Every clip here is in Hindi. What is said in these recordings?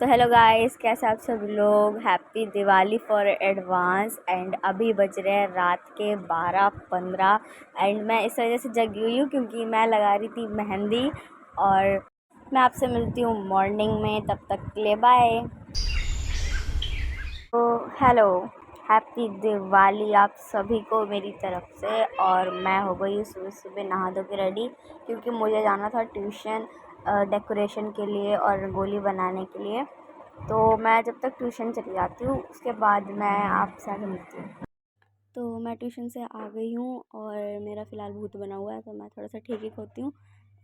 तो हेलो गाइस, कैसे आप सब लोग। Happy Diwali for advance. And अभी बज रहे हैं रात के 12:15 एंड मैं इस वजह से जगी हुई हूँ क्योंकि मैं लगा रही थी मेहंदी। और मैं आपसे मिलती हूँ मॉर्निंग में, तब तक के लिए बाय। तो हेलो, हैप्पी दिवाली आप सभी को मेरी तरफ से। और मैं हो गई हूँ सुबह सुबह नहा धो के रेडी, क्योंकि मुझे जाना था ट्यूशन डेकोरेशन के लिए और रंगोली बनाने के लिए। तो मैं जब तक ट्यूशन चली जाती हूँ उसके बाद मैं आपसे आगे मिलती हूँ। तो मैं ट्यूशन से आ गई हूँ और मेरा फ़िलहाल भूत बना हुआ है, तो मैं थोड़ा सा ठीक ही होती हूँ।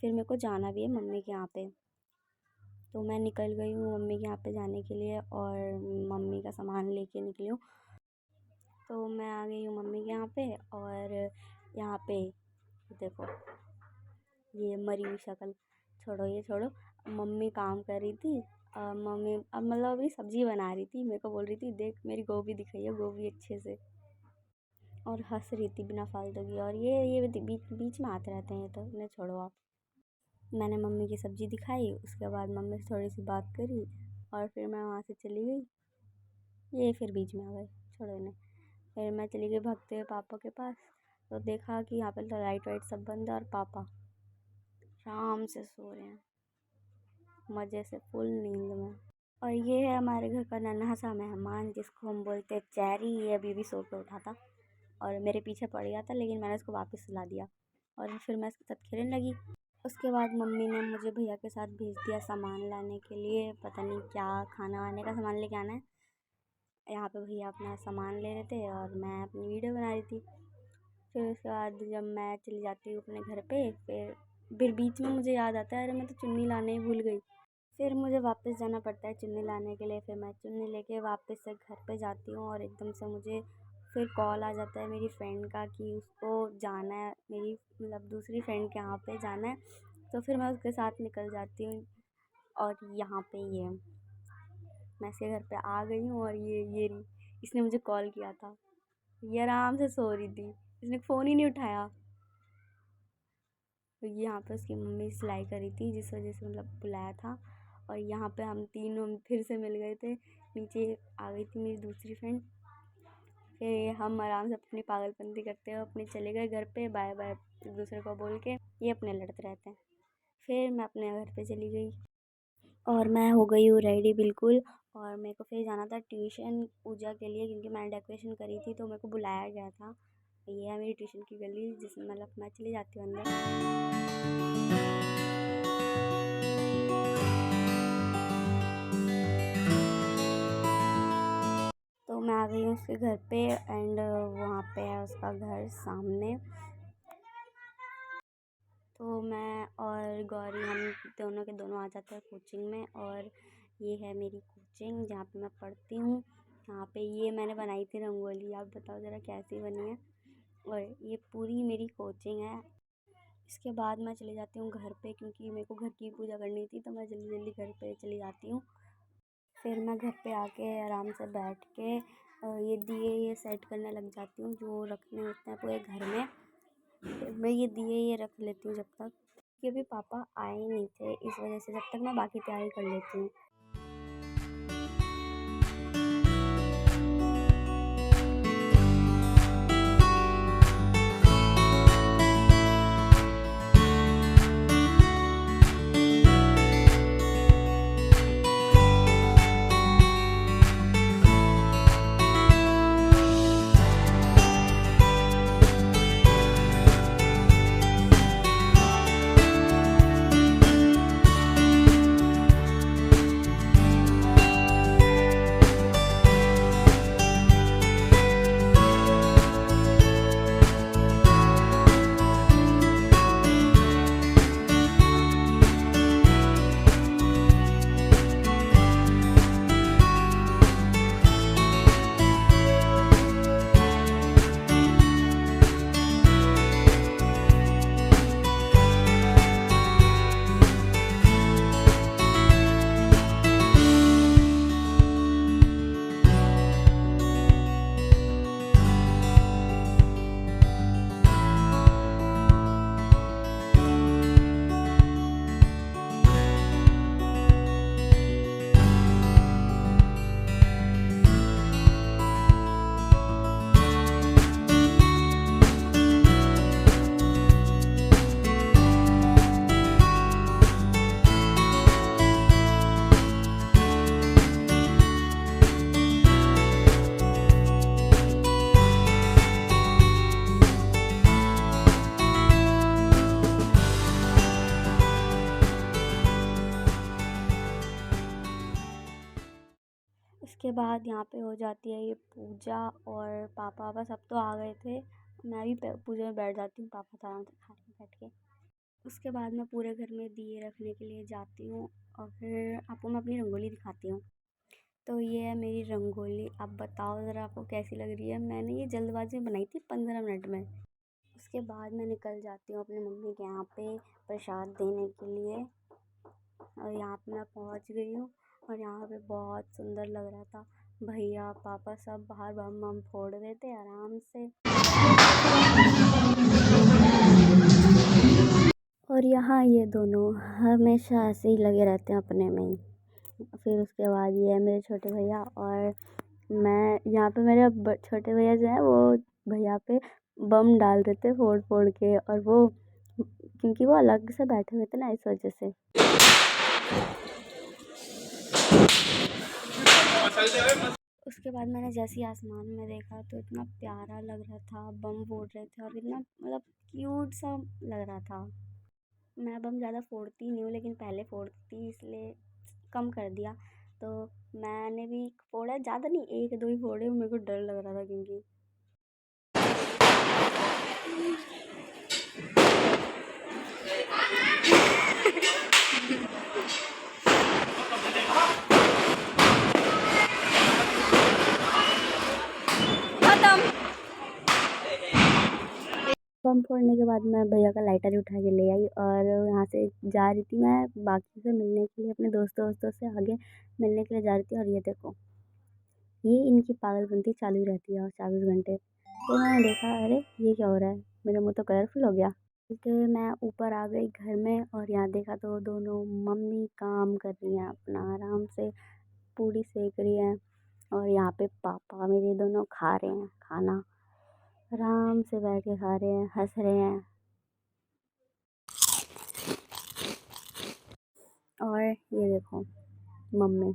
फिर मेरे को जाना भी है मम्मी के यहाँ पे। तो मैं निकल गई हूँ मम्मी के यहाँ पे जाने के लिए और मम्मी का सामान लेके निकली हूँ। तो मैं आ गई हूँ मम्मी के यहाँ पे। और यहाँ पे देखो, ये मरी हुई शक्ल, छोड़ो ये छोड़ो। मम्मी काम कर रही थी। मम्मी अब मतलब अभी सब्जी बना रही थी, मेरे को बोल रही थी देख मेरी गोभी दिखाई है, गोभी अच्छे से। और हंस रही थी बिना फालतू की। और ये बीच बीच में आते रहते हैं, ये तो इन्हें छोड़ो आप। मैंने मम्मी की सब्ज़ी दिखाई, उसके बाद मम्मी से थोड़ी सी बात करी और फिर मैं वहाँ से चली गई। ये फिर बीच में आ गए, छोड़ो इन्हें। फिर मैं चली गई भागते हुए पापा के पास। तो देखा कि यहाँ पे लाइट वाइट सब बंद है और पापा आराम से सो रहे हैं, मज़े से फुल नींद में। और ये है हमारे घर का नन्हा सा मेहमान जिसको हम बोलते हैं चेरी। ये अभी भी सो के उठा था और मेरे पीछे पड़ गया था, लेकिन मैंने उसको वापस सुला दिया और फिर मैं उसके साथ खेलने लगी। उसके बाद मम्मी ने मुझे भैया के साथ भेज दिया सामान लाने के लिए, पता नहीं क्या खाना वाने का सामान लेके आना है। यहाँ पे भैया अपना सामान ले रहे थे और मैं अपनी वीडियो बना रही थी। फिर उसके बाद जब मैं चली जाती हूँ अपने घर पे, फिर बीच में मुझे याद आता है अरे मैं तो चुन्नी लाने ही भूल गई। फिर मुझे वापस जाना पड़ता है चुन्नी लाने के लिए। फिर मैं चुन्नी लेके वापस से घर पे जाती हूँ और एकदम से मुझे फिर कॉल आ जाता है मेरी फ्रेंड का कि उसको जाना है, मेरी मतलब दूसरी फ्रेंड के यहाँ पे जाना है। तो फिर मैं उसके साथ निकल जाती हूँ। और यहाँ पे ये मैं इसके घर पे आ गई हूँ और ये रही, इसने मुझे कॉल किया था। ये आराम से सो रही थी, इसने फ़ोन ही नहीं उठाया। तो यहाँ पे उसकी मम्मी सिलाई करी थी, जिस वजह से मतलब बुलाया था। और यहाँ पे हम तीनों फिर से मिल गए थे। नीचे आ गई थी मेरी दूसरी फ्रेंड। फिर हम आराम से अपनी पागलपंती करते हुए अपने चले गए घर पे, बाय बाय एक दूसरे को बोल के। ये अपने लड़ते रहते हैं। फिर मैं अपने घर पे चली गई और मैं हो गई हूँ रेडी बिल्कुल। और मेरे को फिर जाना था ट्यूशन पूजा के लिए, क्योंकि मैंने डेकोरेशन करी थी तो मेरे को बुलाया गया था। ये है मेरी ट्यूशन की गली, जिसमें मतलब मैं चली जाती हूँ अंदर। तो मैं आ गई हूँ उसके घर पे एंड वहाँ पे है उसका घर सामने। तो मैं और गौरी हम दोनों के दोनों आ जाते हैं कोचिंग में। और ये है मेरी कोचिंग जहाँ पे मैं पढ़ती हूँ। यहाँ पे ये मैंने बनाई थी रंगोली, आप बताओ ज़रा कैसी बनी है। और ये पूरी मेरी कोचिंग है। इसके बाद मैं चली जाती हूँ घर पे, क्योंकि मेरे को घर की पूजा करनी थी तो मैं जल्दी जल्दी घर पे चली जाती हूँ। फिर मैं घर पे आके आराम से बैठ के ये दिए ये सेट करने लग जाती हूँ जो रखने होते हैं पूरे घर में। फिर मैं ये दिए ये रख लेती हूँ जब तक, क्योंकि अभी पापा आए नहीं थे, इस वजह से जब तक मैं बाकी तैयारी कर लेती हूँ। उसके बाद यहाँ पे हो जाती है ये पूजा, और पापा वापा सब तो आ गए थे। मैं भी पूजा में बैठ जाती हूँ, पापा तो आराम से खा रहे हैं बैठ के। उसके बाद मैं पूरे घर में दिए रखने के लिए जाती हूँ, और फिर आपको मैं अपनी रंगोली दिखाती हूँ। तो ये है मेरी रंगोली। आप बताओ ज़रा आपको कैसी लग रही है। मैंने ये जल्दबाजी में बनाई थी 15 मिनट में। उसके बाद मैं निकल जाती हूँ अपनी मम्मी के यहाँ पे प्रसाद देने के लिए, और यहाँ पे मैं पहुँच गई हूँ। और यहाँ पे बहुत सुंदर लग रहा था। भैया पापा सब बाहर बम बम फोड़ रहे थे आराम से। और यहाँ ये दोनों हमेशा ऐसे ही लगे रहते हैं अपने में ही। फिर उसके बाद ये है मेरे छोटे भैया, और मैं यहाँ पे मेरे छोटे भैया जो है वो भैया पे बम डाल रहे थे फोड़ फोड़ के, और वो क्योंकि वो अलग से बैठे हुए थे ना, इस वजह से। उसके बाद मैंने जैसे ही आसमान में देखा तो इतना प्यारा लग रहा था, बम फोड़ रहे थे और इतना मतलब क्यूट सा लग रहा था। मैं बम ज़्यादा फोड़ती नहीं हूँ, लेकिन पहले फोड़ती थी इसलिए कम कर दिया। तो मैंने भी फोड़ा, ज़्यादा नहीं, एक दो ही फोड़े। मेरे को डर लग रहा था क्योंकि खत्म। बम फोड़ने के बाद मैं भैया का लाइटर ही उठा के ले आई, और यहाँ से जा रही थी मैं बाकी से मिलने के लिए, अपने दोस्तों से आगे मिलने के लिए जा रही थी। और ये देखो, ये इनकी पागलपंती चालू रहती है और 24 घंटे। तो मैंने देखा, अरे ये क्या हो रहा है, मेरा मुँह तो कलरफुल हो गया। फिर मैं ऊपर आ गई घर में, और यहाँ देखा तो दोनों मम्मी काम कर रही हैं अपना आराम से, पूड़ी सेक रही हैं। और यहाँ पे पापा मेरे दोनों खा रहे हैं खाना, आराम से बैठ के खा रहे हैं, हंस रहे हैं। और ये देखो मम्मी।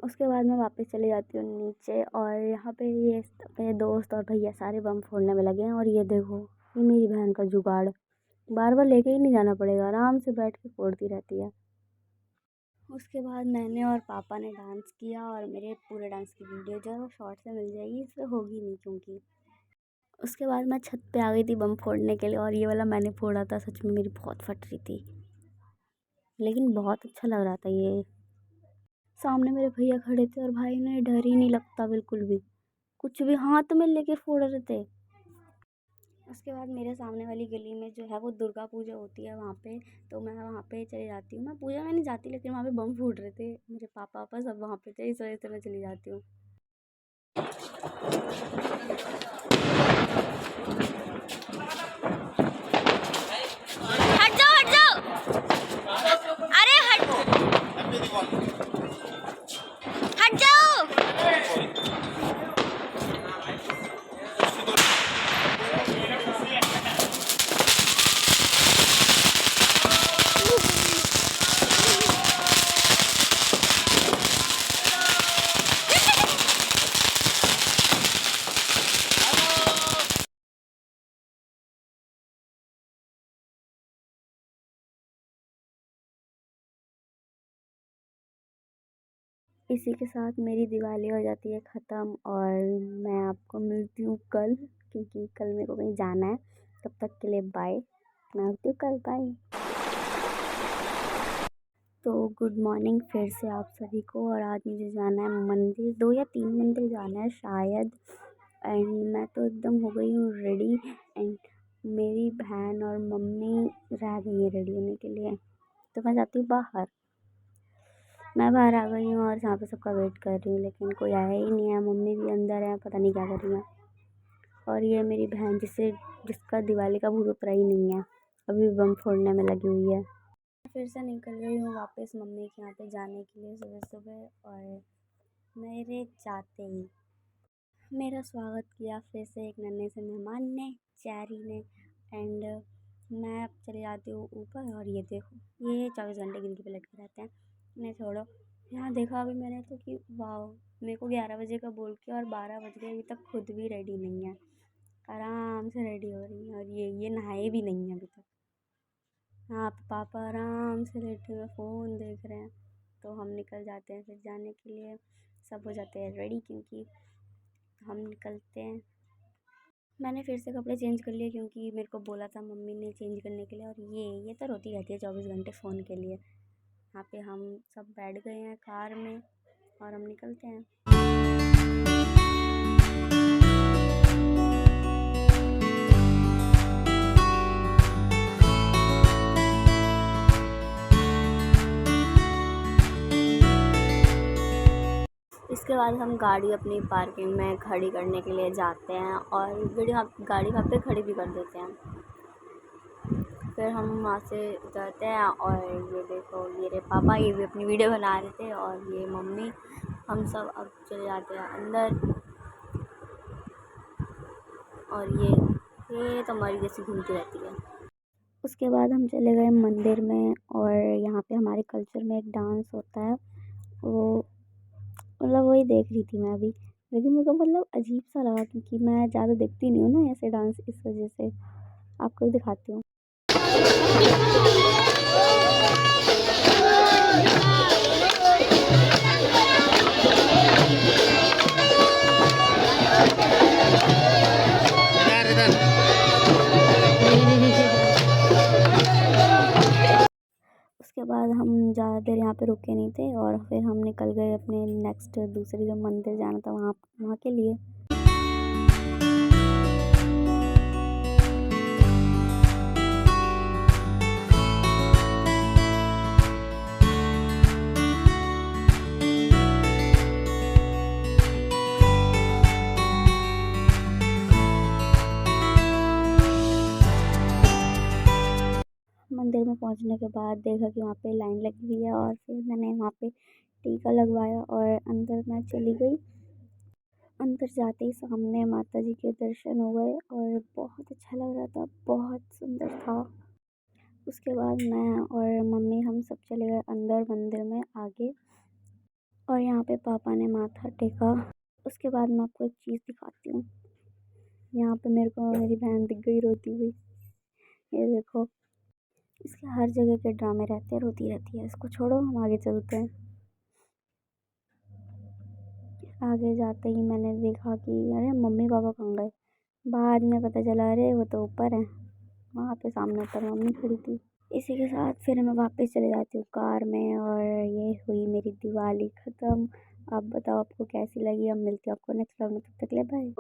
उसके बाद मैं वापस चली जाती हूँ नीचे, और यहाँ पे ये मेरे दोस्त और भैया सारे बम फोड़ने में लगे हैं। और ये देखो, ये मेरी बहन का जुगाड़, बार बार लेके ही नहीं जाना पड़ेगा, आराम से बैठ के फोड़ती रहती है। उसके बाद मैंने और पापा ने डांस किया, और मेरे पूरे डांस की वीडियो जो है वो शॉर्ट से मिल जाएगी, इसमें होगी नहीं क्योंकि। उसके बाद मैं छत पे आ गई थी बम फोड़ने के लिए, और ये वाला मैंने फोड़ा था। सच में मेरी बहुत फट रही थी, लेकिन बहुत अच्छा लग रहा था ये। सामने मेरे भैया खड़े थे, और भाई ने डर ही नहीं लगता बिल्कुल भी, कुछ भी हाथ में लेके फोड़ रहे थे। उसके बाद मेरे सामने वाली गली में जो है वो दुर्गा पूजा होती है वहाँ पे, तो मैं वहाँ पे चली जाती हूँ। मैं पूजा में नहीं जाती, लेकिन वहाँ पे बम फूट रहे थे, मेरे पापा पापा सब वहाँ पे थे, इस वजह से मैं चली जाती हूँ। हट जाओ, हट जाओ, अरे हट जाओ। इसी के साथ मेरी दिवाली हो जाती है ख़त्म, और मैं आपको मिलती हूँ कल, क्योंकि कल मेरे को कहीं जाना है। तब तक के लिए बाय, मैं मिलती हूँ कल, बाय। तो गुड मॉर्निंग फिर से आप सभी को। और आज मुझे जाना है मंदिर, 2 या 3 मंदिर जाना है शायद। एंड मैं तो एकदम हो गई हूँ रेडी, एंड मेरी बहन और मम्मी रह गई है रेडी होने के लिए। तो मैं जाती हूँ बाहर। मैं बाहर आ गई हूँ और यहाँ पे सबका वेट कर रही हूँ, लेकिन कोई आया ही नहीं है। मम्मी भी अंदर है, पता नहीं क्या कर रही है। और ये मेरी बहन जिसका दिवाली का भूत उतरा ही नहीं है, अभी बम फोड़ने में लगी हुई है। फिर से निकल गई हूँ वापस मम्मी के यहाँ पे जाने के लिए सुबह सुबह, और मेरे जाते ही मेरा स्वागत किया फिर से एक नन्हे से मेहमान ने, चैरी ने। एंड मैं अब चली जाती हूँ ऊपर, और ये देखो ये 24 घंटे गिनती पे लटके रहते हैं। नहीं छोड़ो, यहाँ देखा अभी मैंने तो कि वाह, मेरे को 11 बजे का बोल के और 12 बज गए, अभी तक खुद भी रेडी नहीं है। आराम से रेडी हो रही है, और ये नहाए भी नहीं है अभी तक। हाँ, पापा आराम से लेटे हुए फ़ोन देख रहे हैं। तो हम निकल जाते हैं फिर जाने के लिए। सब हो जाते हैं रेडी क्योंकि हम निकलते हैं। मैंने फिर से कपड़े चेंज कर लिए क्योंकि मेरे को बोला था मम्मी ने चेंज करने के लिए। और ये तो रोती रहती है 24 घंटे फ़ोन के लिए। यहाँ पे हम सब बैठ गए हैं कार में और हम निकलते हैं। इसके बाद हम गाड़ी अपनी पार्किंग में खड़ी करने के लिए जाते हैं और गाड़ी वहाँ पे खड़ी भी कर देते हैं। फिर हम वहाँ से उतरते हैं और ये देखो ये रहे पापा, ये भी अपनी वीडियो बना रहे थे, और ये मम्मी। हम सब अब चले जाते हैं अंदर। और ये तो हमारी जैसी घूमती रहती है। उसके बाद हम चले गए मंदिर में और यहाँ पे हमारे कल्चर में एक डांस होता है, वो मतलब वही देख रही थी मैं अभी। लेकिन मेरे को मतलब अजीब सा लगा क्योंकि मैं ज़्यादा देखती नहीं हूँ ना ऐसे डांस, इस वजह से आपको भी दिखाती हूँ। उसके बाद हम ज़्यादा देर यहाँ पे रुके नहीं थे और फिर हम निकल गए अपने नेक्स्ट दूसरी जो मंदिर जाना था वहाँ के लिए। मंदिर में पहुंचने के बाद देखा कि वहाँ पे लाइन लगी हुई है और फिर मैंने वहाँ पे टीका लगवाया और अंदर मैं चली गई। अंदर जाते ही सामने माता जी के दर्शन हो गए और बहुत अच्छा लग रहा था, बहुत सुंदर था। उसके बाद मैं और मम्मी हम सब चले गए अंदर मंदिर में आगे, और यहाँ पे पापा ने माथा टेका। उसके बाद मैं आपको एक चीज़ दिखाती हूँ। यहाँ पे मेरे को मेरी बहन दिख गई रोती हुई। ये देखो, इसके हर जगह के ड्रामे रहते हैं, रोती रहती है। इसको छोड़ो, हम आगे चलते हैं। आगे जाते ही मैंने देखा कि अरे मम्मी पापा कहाँ गए। बाद में पता चला अरे वो तो ऊपर है, वहाँ पे सामने ऊपर मम्मी खड़ी थी। इसी के साथ फिर मैं वापस चले जाती हूँ कार में और ये हुई मेरी दिवाली ख़त्म। आप बताओ आपको कैसी लगी। अब मिलती हूँ आपको नेक्स्ट व्लॉग में, तब तक के लिए बाय।